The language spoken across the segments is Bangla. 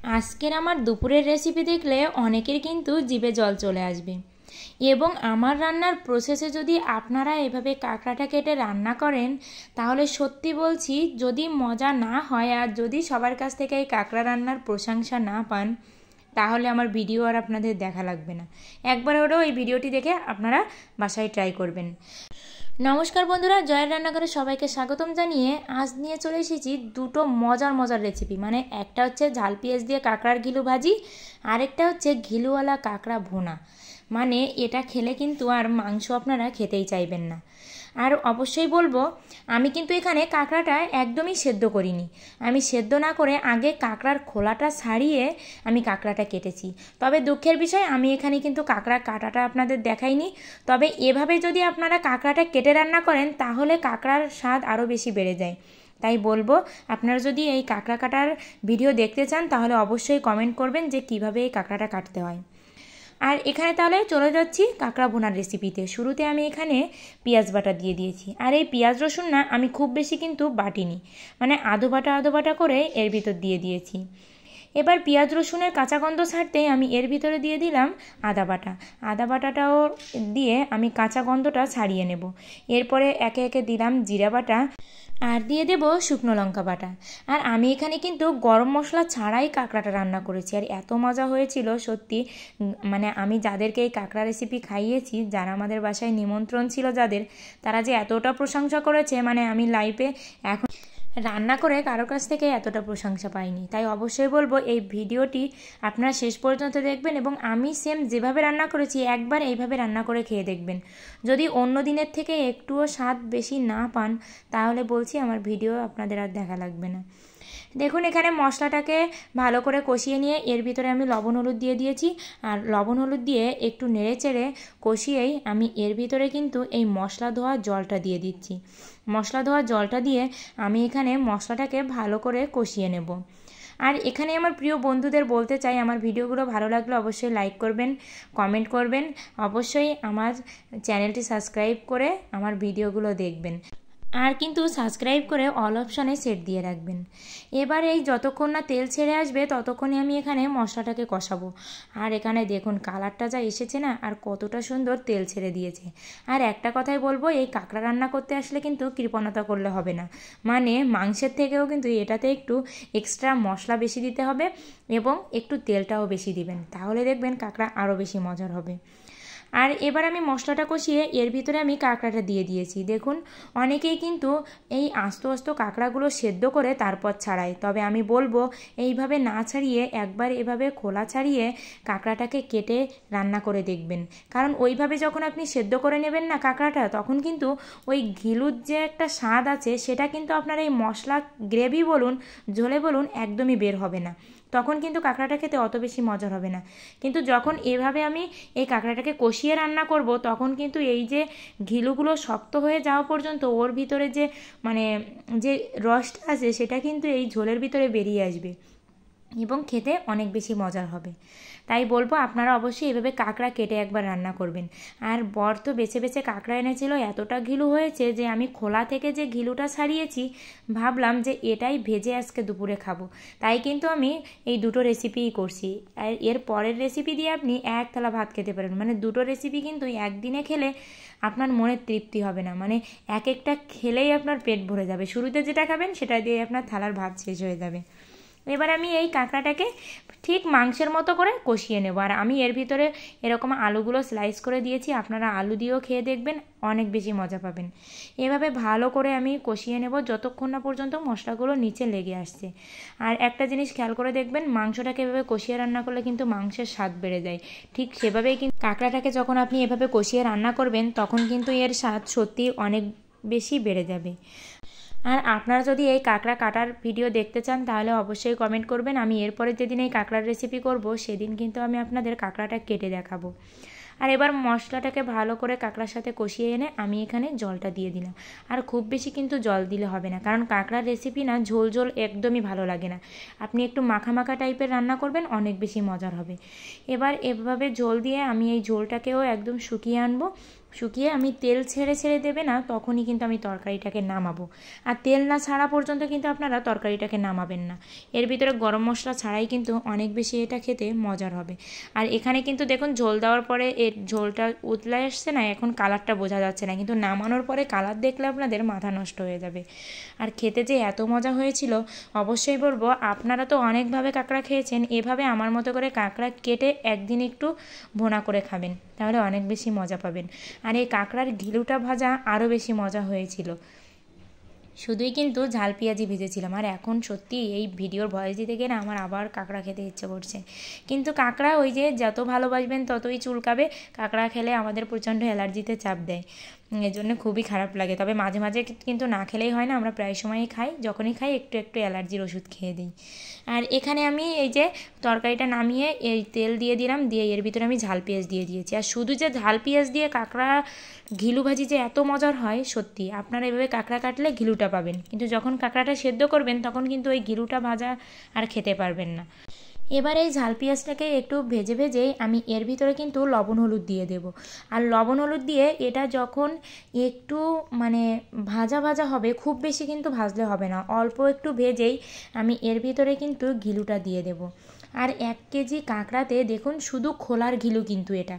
আজকের আমার দুপুরের রেসিপি দেখলে অনেকের কিন্তু জিভে জল চলে আসবে। এবং আমার রান্নার প্রসেসে যদি আপনারা এভাবে কাঁকড়াটা কেটে রান্না করেন তাহলে সত্যি বলছি, যদি মজা না হয় আর যদি সবার কাছ থেকে এই কাঁকড়া রান্নার প্রশংসা না পান তাহলে আমার ভিডিও আর আপনাদের দেখা লাগবে না। একবার হলেও এই ভিডিওটি দেখে আপনারা বাসায় ট্রাই করবেন। নমস্কার বন্ধুরা, জয়ের রান্নাঘরে সবাইকে স্বাগতম জানিয়ে আজ নিয়ে চলে এসেছি দুটো মজার রেসিপি। মানে একটা হচ্ছে ঝাল পেঁয়াজ দিয়ে কাঁকড়ার ঘিলু ভাজি, আরেকটা হচ্ছে ঘিলুওয়ালা কাঁকড়া ভুনা। মানে এটা খেলে কিন্তু আর মাংস আপনারা খেতেই চাইবেন না। আর অবশ্যই বলবো, আমি কিন্তু এখানে কাঁকড়াটা একদমই সেদ্ধ করিনি। আমি সেদ্ধ না করে আগে কাঁকড়ার খোলাটা ছাড়িয়ে আমি কাঁকড়াটা কেটেছি। তবে দুঃখের বিষয়, আমি এখানে কিন্তু কাঁকড়া কাটাটা আপনাদের দেখাইনি। তবে এভাবে যদি আপনারা কাঁকড়াটা কেটে রান্না করেন তাহলে কাঁকড়ার স্বাদ আরও বেশি বেড়ে যায়। তাই বলবো, আপনারা যদি এই কাঁকড়া কাটার ভিডিও দেখতে চান তাহলে অবশ্যই কমেন্ট করবেন যে কিভাবে এই কাঁকড়াটা কাটতে হয়। আর এখানে তাহলে চলে যাচ্ছি কাঁকড়া ভুনার রেসিপিতে। শুরুতে আমি এখানে পেঁয়াজ বাটা দিয়ে দিয়েছি। আর এই পেঁয়াজ রসুন না আমি খুব বেশি কিন্তু বাটিনি, মানে আধো বাটা করে এর ভিতর দিয়ে দিয়েছি। এবার পেঁয়াজ রসুনের কাঁচা গন্ধ ছাড়তে আমি এর ভিতরে দিয়ে দিলাম আদা বাটাটাও দিয়ে আমি কাঁচা গন্ধটা ছাড়িয়ে নেব। এরপরে একে একে দিলাম জিরা বাটা আর দিয়ে দেব শুকনো লঙ্কা বাটা। আর আমি এখানে কিন্তু গরম মশলা ছাড়াই কাঁকড়াটা রান্না করেছি, আর এত মজা হয়েছিল সত্যি। মানে আমি যাদেরকে এই কাঁকড়া রেসিপি খাইয়েছি, যারা আমাদের বাসায় নিমন্ত্রণ ছিল যাদের, তারা যে এতটা প্রশংসা করেছে, মানে আমি লাইভে এখন রান্না করে কারোর কাছ থেকে এতটা প্রশংসা পাইনি। তাই অবশ্যই বলবো এই ভিডিওটি আপনারা শেষ পর্যন্ত দেখবেন এবং আমি সেম যেভাবে রান্না করেছি একবার এইভাবে রান্না করে খেয়ে দেখবেন। যদি অন্য দিনের থেকে একটুও স্বাদ বেশি না পান তাহলে বলছি আমার ভিডিও আপনাদের আর দেখা লাগবে না। দেখুন, এখানে মশলাটাকে ভালো করে কষিয়ে নিয়ে এর ভিতরে আমি লবণ হলুদ দিয়ে দিয়েছি। আর লবণ হলুদ দিয়ে একটু নেড়ে চেড়ে কষিয়েই আমি এর ভিতরে কিন্তু এই মশলা ধোয়া জলটা দিয়ে দিচ্ছি। মশলা ধোয়া জলটা দিয়ে আমি এখানে মশলাটাকে ভালো করে কষিয়ে নেব। আর এখানে আমার প্রিয় বন্ধুদের বলতে চাই, আমার ভিডিওগুলো ভালো লাগলে অবশ্যই লাইক করবেন, কমেন্ট করবেন, অবশ্যই আমার চ্যানেলটি সাবস্ক্রাইব করে আমার ভিডিওগুলো দেখবেন। আর কিন্তু সাবস্ক্রাইব করে অল অপশানে সেট দিয়ে রাখবেন। এবার এই যতক্ষণ না তেল ছেড়ে আসবে ততক্ষণে আমি এখানে মশলাটাকে কষাবো। আর এখানে দেখুন কালারটা যা এসেছে না, আর কতটা সুন্দর তেল ছেড়ে দিয়েছে। আর একটা কথাই বলবো, এই কাঁকড়া রান্না করতে আসলে কিন্তু কৃপণতা করলে হবে না। মানে মাংসের থেকেও কিন্তু এটাতে একটু এক্সট্রা মশলা বেশি দিতে হবে এবং একটু তেলটাও বেশি দিবেন, তাহলে দেখবেন কাঁকড়া আরও বেশি মজার হবে। আর এবার আমি মশলাটা কষিয়ে এর ভিতরে আমি কাঁকড়াটা দিয়ে দিয়েছি। দেখুন, অনেকেই কিন্তু এই আস্ত কাঁকড়াগুলো সেদ্ধ করে তারপর ছাড়ায়, তবে আমি বলবো এইভাবে না ছাড়িয়ে একবার এভাবে খোলা ছাড়িয়ে কাঁকড়াটাকে কেটে রান্না করে দেখবেন। কারণ ওইভাবে যখন আপনি সেদ্ধ করে নেবেন না কাঁকড়াটা, তখন কিন্তু ওই ঘিলুর যে একটা স্বাদ আছে সেটা কিন্তু আপনার এই মশলা গ্রেভি বলুন ঝোলে বলুন একদমই বের হবে না। তখন কিন্তু কাঁকড়াটা খেতে অত বেশি মজার হবে না। কিন্তু যখন এভাবে আমি এই কাঁকড়াটাকে কষিয়ে রান্না করব তখন কিন্তু এই যে ঘিলুগুলো শক্ত হয়ে যাওয়া পর্যন্ত ওর ভিতরে যে মানে যে রসটা আছে সেটা কিন্তু এই ঝোলের ভিতরে বেরিয়ে আসবে এবং খেতে অনেক বেশি মজার হবে। তাই বলবো আপনারা অবশ্যই এভাবে কাঁকড়া কেটে একবার রান্না করবেন। আর বর তো বেছে কাঁকড়া এনেছিল, এতটা ঘিলু হয়েছে যে আমি খোলা থেকে যে ঘিলুটা ছাড়িয়েছি ভাবলাম যে এটাই ভেজে আজকে দুপুরে খাবো। তাই কিন্তু আমি এই দুটো রেসিপিই করছি। আর এর পরের রেসিপি দিয়ে আপনি এক থালা ভাত খেতে পারেন। মানে দুটো রেসিপি কিন্তু একদিনে খেলে আপনার মনের তৃপ্তি হবে না, মানে এক একটা খেলেই আপনার পেট ভরে যাবে। শুরুতে যেটা খাবেন সেটা দিয়ে আপনার থালার ভাত শেষ হয়ে যাবে। এবার আমি এই কাঁকড়াটাকে ঠিক মাংসের মতো করে কষিয়ে নেব। আর আমি এর ভিতরে এরকম আলুগুলো স্লাইস করে দিয়েছি, আপনারা আলু দিয়েও খেয়ে দেখবেন, অনেক বেশি মজা পাবেন। এভাবে ভালো করে আমি কষিয়ে নেব যতক্ষণ না পর্যন্ত মশলাগুলো নিচে লেগে আসছে। আর একটা জিনিস খেয়াল করে দেখবেন, মাংসটাকে এভাবে কষিয়ে রান্না করলে কিন্তু মাংসের স্বাদ বেড়ে যায়। ঠিক সেভাবেই কিন্তু কাঁকড়াটাকে যখন আপনি এভাবে কষিয়ে রান্না করবেন তখন কিন্তু এর স্বাদ সত্যি অনেক বেশি বেড়ে যাবে। আর আপনারা যদি এই কাঁকড়া কাটার ভিডিও দেখতে চান তাহলে অবশ্যই কমেন্ট করবেন। আমি এরপরে যেদিন এই কাঁকড়ার রেসিপি করব সেদিন কিন্তু আমি আপনাদের কাঁকড়াটা কেটে দেখাবো। আর এবার মশলাটাকে ভালো করে কাঁকড়ার সাথে কষিয়ে এনে আমি এখানে জলটা দিয়ে দিলাম। আর খুব বেশি কিন্তু জল দিলে হবে না, কারণ কাঁকড়ার রেসিপি না ঝোল একদমই ভালো লাগে না। আপনি একটু মাখা টাইপের রান্না করবেন, অনেক বেশি মজার হবে। এবার এভাবে ঝোল দিয়ে আমি এই ঝোলটাকেও একদম শুকিয়ে আনবো। শুকিয়ে আমি তেল ছেড়ে ছেড়ে দেবে না, তখনই কিন্তু আমি তরকারিটাকে নামাবো। আর তেল না ছাড়া পর্যন্ত কিন্তু আপনারা তরকারিটাকে নামাবেন না। এর ভিতরে গরম মশলা ছাড়াই কিন্তু অনেক বেশি এটা খেতে মজার হবে। আর এখানে কিন্তু দেখুন ঝোল দেওয়ার পরে এর ঝোলটা উতলে আসছে না, এখন কালারটা বোঝা যাচ্ছে না, কিন্তু নামানোর পরে কালার দেখলে আপনাদের মাথা নষ্ট হয়ে যাবে। আর খেতে যে এত মজা হয়েছিল, অবশ্যই বলবো আপনারা তো অনেকভাবে কাঁকড়া খেয়েছেন, এভাবে আমার মতো করে কাঁকড়া কেটে একদিন একটু ভোনা করে খাবেন, তাহলে অনেক বেশি মজা পাবেন। আর এই কাঁকড়ার ঘিলুটা ভাজা আরও বেশি মজা হয়েছিল। শুধুই কিন্তু ঝাল পেঁয়াজি ভেজেছিলাম। আর এখন সত্যি এই ভিডিওর ভয়েস দিতে গিয়ে না আমার আবার কাঁকড়া খেতে ইচ্ছে করছে। কিন্তু কাঁকড়া ওই যে যত ভালোবাসবেন ততই চুলকাবে। কাঁকড়া খেলে আমাদের প্রচণ্ড অ্যালার্জিতে চাপ দেয়, এর জন্য খুবই খারাপ লাগে। তবে মাঝে মাঝে কিন্তু না খেলেই হয় না, আমরা প্রায় সময়ই খাই, যখনই খাই একটু একটু অ্যালার্জির ওষুধ খেয়ে দিই। আর এখানে আমি এই যে তরকারিটা নামিয়ে এই তেল দিয়ে দিলাম, দিয়ে এর ভিতরে আমি ঝাল পেঁয়াজ দিয়ে দিয়েছি। আর শুধু যে ঝাল পেঁয়াজ দিয়ে কাঁকড়া ঘিলু ভাজি যে এত মজার হয়, সত্যি আপনারা এভাবে কাঁকড়া কাটলে ঘিলুটা পাবেন, কিন্তু যখন কাঁকড়াটা সেদ্ধ করবেন তখন কিন্তু ওই ঘিলুটা ভাজা আর খেতে পারবেন না। এবার এই ঝাল পেঁয়াজটাকে একটু ভেজে ভেজে আমি এর ভিতরে কিন্তু লবণ হলুদ দিয়ে দেব। আর লবণ হলুদ দিয়ে এটা যখন একটু মানে ভাজা ভাজা হবে, খুব বেশি কিন্তু ভাজলে হবে না, অল্প একটু ভেজেই আমি এর ভিতরে কিন্তু ঘিলুটা দিয়ে দেব। আর 1 কেজি কাঁকড়াতে দেখুন শুধু খোলার ঘিলু কিন্তু এটা,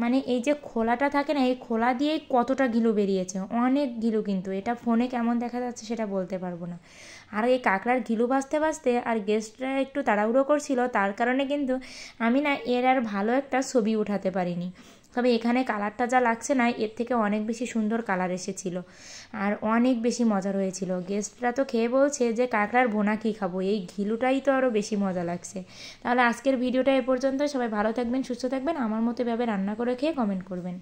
মানে এই যে খোলাটা থাকে না, এই খোলা দিয়েই কতটা ঘিলু বেরিয়েছে, অনেক ঘিলু কিন্তু। এটা ফোনে কেমন দেখা যাচ্ছে সেটা বলতে পারবো না। আর এই কাঁকড়ার ঘিলু ভাজতে ভাজতে আর গেস্টরা একটু তাড়াহুড়ো করছিল, তার কারণে কিন্তু আমি না এর আর ভালো একটা ছবি উঠাতে পারিনি। তবে এখানে কালারটা যা লাগছে না, এর থেকে অনেক বেশি সুন্দর কালার এসেছিল আর অনেক বেশি মজার হয়েছিল। গেস্টরা তো খেয়ে বলছে যে কাঁকড়ার ভোনা কী খাবো, এই ঘিলুটাই তো আরও বেশি মজা লাগছে। তাহলে আজকের ভিডিওটা এ পর্যন্ত। সবাই ভালো থাকবেন, সুস্থ থাকবেন, আমার মতো এভাবে রান্না করে খেয়ে কমেন্ট করবেন।